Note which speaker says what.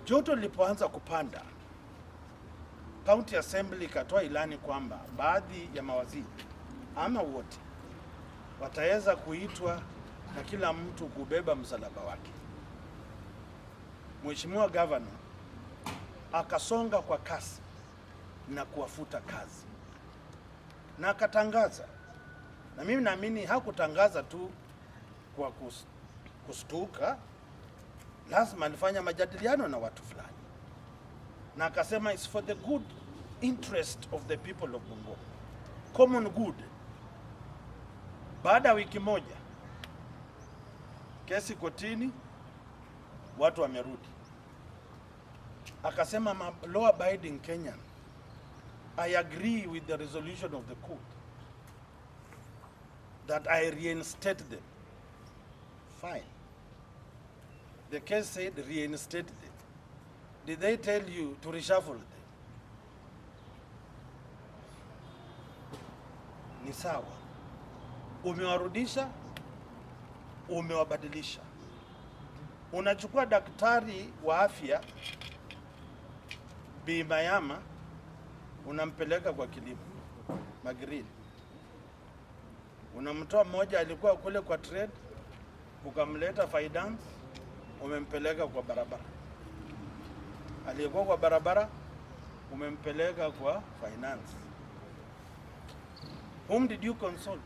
Speaker 1: Joto lilipoanza kupanda, County Assembly ikatoa ilani kwamba baadhi ya mawaziri ama wote wataweza kuitwa na kila mtu kubeba msalaba wake. Mheshimiwa Governor akasonga kwa kasi na kuwafuta kazi na akatangaza, na mimi naamini hakutangaza tu kwa kustuka, lazima alifanya majadiliano na watu fulani, na akasema it's for the good interest of the people of Bungoma, common good. Baada ya wiki moja kesi kotini, watu wamerudi. Akasema law abiding Kenyan, I agree with the resolution of the court that I reinstate them. Fine. The case said reinstate them. Did they tell you to reshuffle them? Ni sawa. Umewarudisha, umewabadilisha. Unachukua daktari wa afya Bi Mayama unampeleka kwa kilimo Magrini. Unamtoa mmoja alikuwa kule kwa trade ukamleta finance, umempeleka kwa barabara. Aliyekuwa kwa barabara umempeleka kwa finance. Whom did you consult?